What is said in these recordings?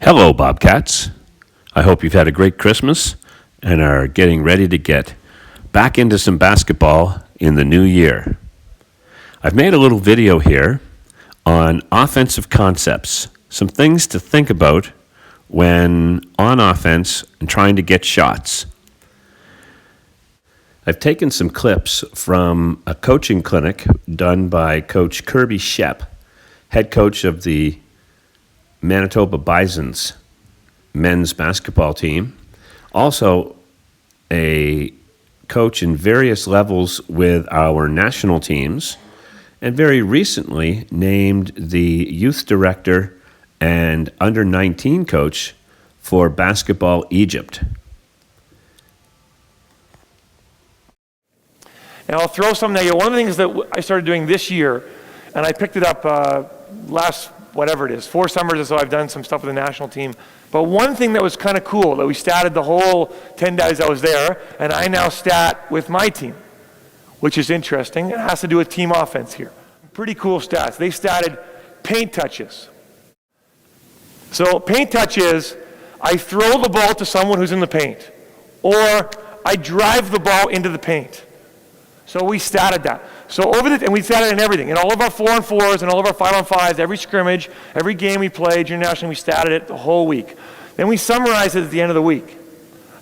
Hello, Bobcats. I hope you've had a great Christmas and are getting ready to get back into some basketball in the new year. I've made a little video here on offensive concepts, some things to think about when on offense and trying to get shots. I've taken some clips from a coaching clinic done by Coach Kirby Shep, head coach of the Manitoba Bisons men's basketball team, also a coach in various levels with our national teams, and very recently named the youth director and under-19 coach for Basketball Egypt. Now I'll throw something at you. One of the things that I started doing this year, and I picked it up last, whatever it is, 4 summers or so, I've done some stuff with the national team. But one thing that was kind of cool, that we statted the whole 10 days I was there, and I now stat with my team, which is interesting. It has to do with team offense here. Pretty cool stats. They statted paint touches. So paint touch is, I throw the ball to someone who's in the paint, or I drive the ball into the paint. So we statted that. So and we statted in everything. In all of our 4-on-4s and all of our 5-on-5s, every scrimmage, every game we played, junior national, we statted it the whole week. Then we summarized it at the end of the week.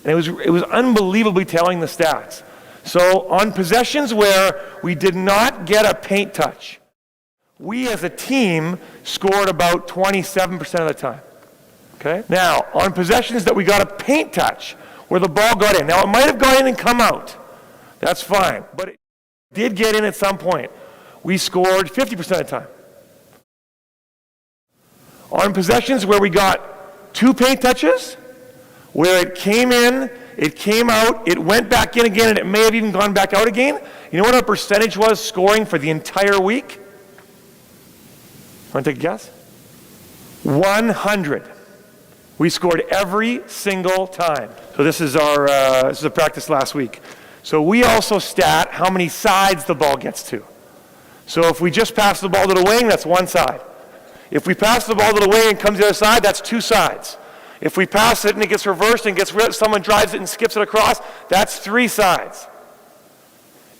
And it was unbelievably telling, the stats. So on possessions where we did not get a paint touch, we as a team scored about 27% of the time. Okay? Now, on possessions that we got a paint touch, where the ball got in. Now, it might have gone in and come out. That's fine. But it did get in at some point. We scored 50% of the time. On possessions where we got 2 paint touches, where it came in, it came out, it went back in again, and it may have even gone back out again. You know what our percentage was scoring for the entire week? Want to take a guess? 100. We scored every single time. So this is a practice last week. So we also stat how many sides the ball gets to. So if we just pass the ball to the wing, that's 1 side. If we pass the ball to the wing and comes to the other side, that's 2 sides. If we pass it and it gets reversed and someone drives it and skips it across, that's 3 sides.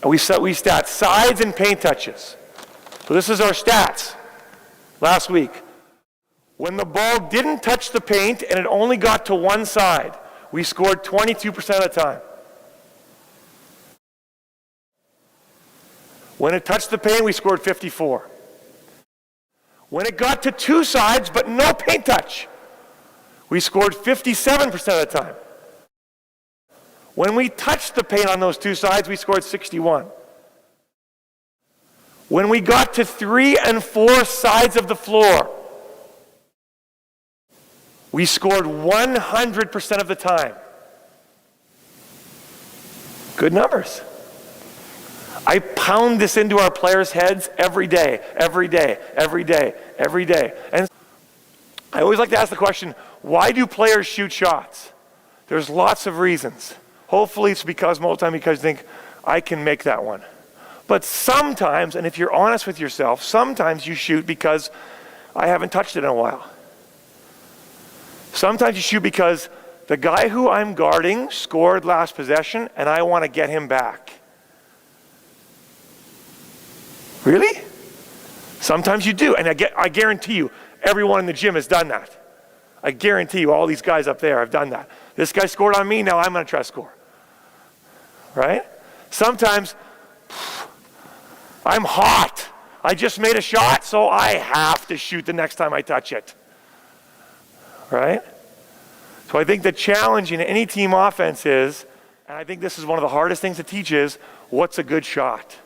And we stat sides and paint touches. So this is our stats last week. When the ball didn't touch the paint and it only got to 1 side, we scored 22% of the time. When it touched the paint, we scored 54. When it got to 2 sides but no paint touch, we scored 57% of the time. When we touched the paint on those 2 sides, we scored 61. When we got to 3 and 4 sides of the floor, we scored 100% of the time. Good numbers. I pound this into our players' heads every day, every day, every day, every day. And I always like to ask the question, why do players shoot shots? There's lots of reasons. Hopefully it's because most of the time because you think, I can make that one. But sometimes, and if you're honest with yourself, sometimes you shoot because I haven't touched it in a while. Sometimes you shoot because the guy who I'm guarding scored last possession and I want to get him back. Really? Sometimes you do, and I guarantee you, everyone in the gym has done that. I guarantee you, all these guys up there have done that. This guy scored on me, now I'm going to try to score. Right? Sometimes, I'm hot. I just made a shot, so I have to shoot the next time I touch it. Right? So I think the challenge in any team offense is, and I think this is one of the hardest things to teach is, what's a good shot?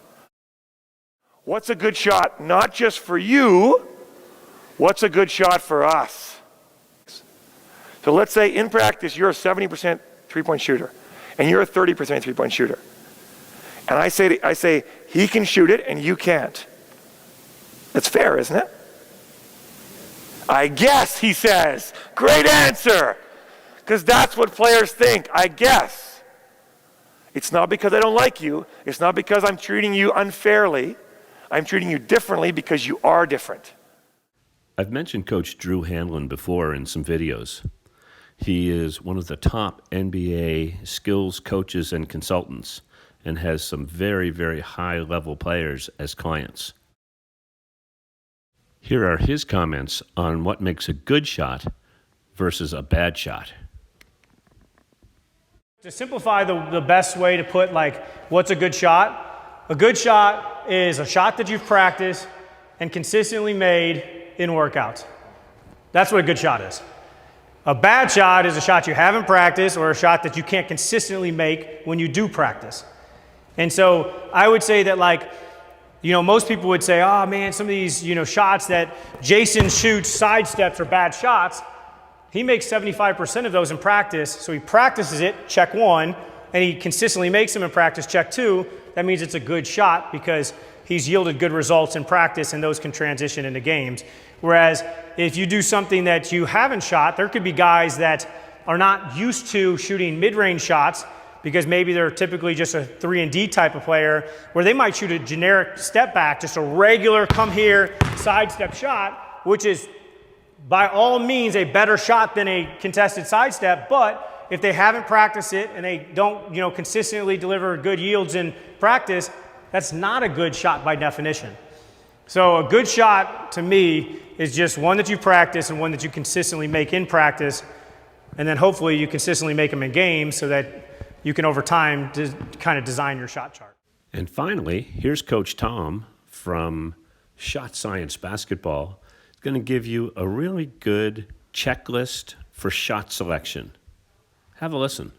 What's a good shot, not just for you, what's a good shot for us? So let's say in practice you're a 70% three-point shooter and you're a 30% three-point shooter. And I say he can shoot it and you can't. It's fair, isn't it? I guess, he says. Great answer. Because that's what players think, I guess. It's not because I don't like you. It's not because I'm treating you unfairly. I'm treating you differently because you are different. I've mentioned Coach Drew Hanlon before in some videos. He is one of the top NBA skills coaches and consultants and has some very, very high-level players as clients. Here are his comments on what makes a good shot versus a bad shot. To simplify the best way to put what's a good shot is a shot that you've practiced and consistently made in workouts. That's what a good shot is. A bad shot is a shot you haven't practiced or a shot that you can't consistently make when you do practice. And so I would say that most people would say, oh man, some of these, shots that Jason shoots, side steps are bad shots. He makes 75% of those in practice. So he practices it, check one, and he consistently makes them in practice, check two. That means it's a good shot because he's yielded good results in practice and those can transition into games. Whereas if you do something that you haven't shot, there could be guys that are not used to shooting mid-range shots because maybe they're typically just a 3-and-D type of player where they might shoot a generic step back, just a regular come here, sidestep shot, which is by all means a better shot than a contested sidestep. But if they haven't practiced it and they don't, consistently deliver good yields in practice, that's not a good shot by definition. So a good shot to me is just one that you practice and one that you consistently make in practice, and then hopefully you consistently make them in games so that you can over time kind of design your shot chart. And finally, here's Coach Tom from Shot Science Basketball. He's going to give you a really good checklist for shot selection. Have a listen.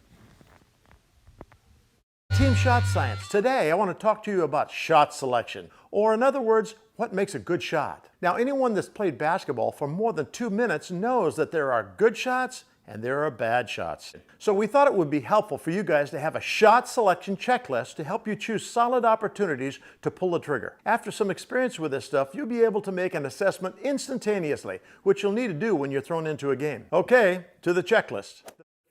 Team Shot Science. Today I want to talk to you about shot selection, or in other words, what makes a good shot. Now, anyone that's played basketball for more than 2 minutes knows that there are good shots and there are bad shots. So we thought it would be helpful for you guys to have a shot selection checklist to help you choose solid opportunities to pull the trigger. After some experience with this stuff, you'll be able to make an assessment instantaneously, which you'll need to do when you're thrown into a game. Okay, to the checklist.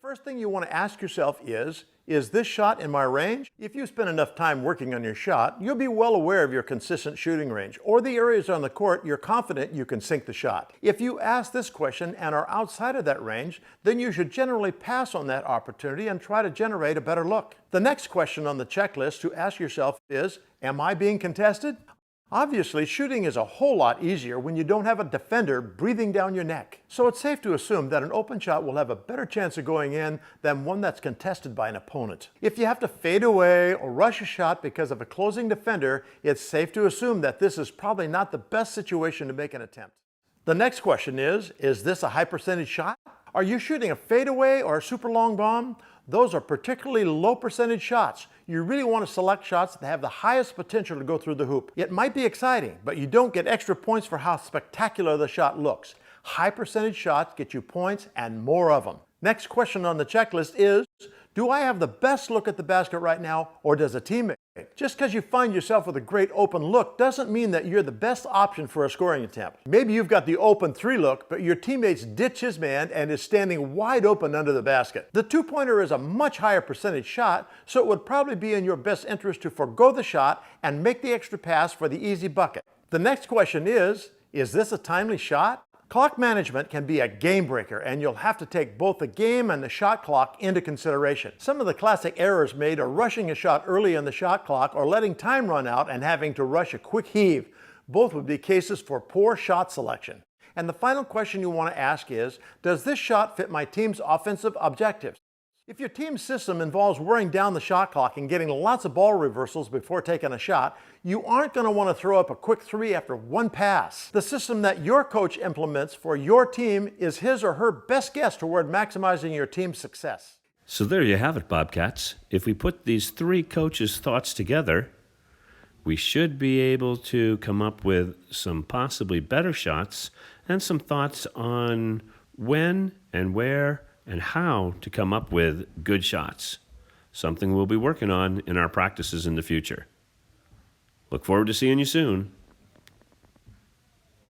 First thing you want to ask yourself is this shot in my range? If you spend enough time working on your shot, you'll be well aware of your consistent shooting range or the areas on the court you're confident you can sink the shot. If you ask this question and are outside of that range, then you should generally pass on that opportunity and try to generate a better look. The next question on the checklist to ask yourself is, am I being contested? Obviously, shooting is a whole lot easier when you don't have a defender breathing down your neck. So it's safe to assume that an open shot will have a better chance of going in than one that's contested by an opponent. If you have to fade away or rush a shot because of a closing defender, it's safe to assume that this is probably not the best situation to make an attempt. The next question is this a high percentage shot? Are you shooting a fadeaway or a super long bomb? Those are particularly low percentage shots. You really want to select shots that have the highest potential to go through the hoop. It might be exciting, but you don't get extra points for how spectacular the shot looks. High percentage shots get you points and more of them. Next question on the checklist is, do I have the best look at the basket right now, or does a teammate? Just because you find yourself with a great open look doesn't mean that you're the best option for a scoring attempt. Maybe you've got the open 3 look, but your teammate's ditched his man and is standing wide open under the basket. The 2-pointer is a much higher percentage shot, so it would probably be in your best interest to forego the shot and make the extra pass for the easy bucket. The next question is this a timely shot? Clock management can be a game breaker, and you'll have to take both the game and the shot clock into consideration. Some of the classic errors made are rushing a shot early in the shot clock or letting time run out and having to rush a quick heave. Both would be cases for poor shot selection. And the final question you want to ask is, does this shot fit my team's offensive objectives? If your team's system involves wearing down the shot clock and getting lots of ball reversals before taking a shot, you aren't going to want to throw up a quick 3 after one pass. The system that your coach implements for your team is his or her best guess toward maximizing your team's success. So there you have it, Bobcats. If we put these 3 coaches' thoughts together, we should be able to come up with some possibly better shots and some thoughts on when and where and how to come up with good shots, something we'll be working on in our practices in the future. Look forward to seeing you soon.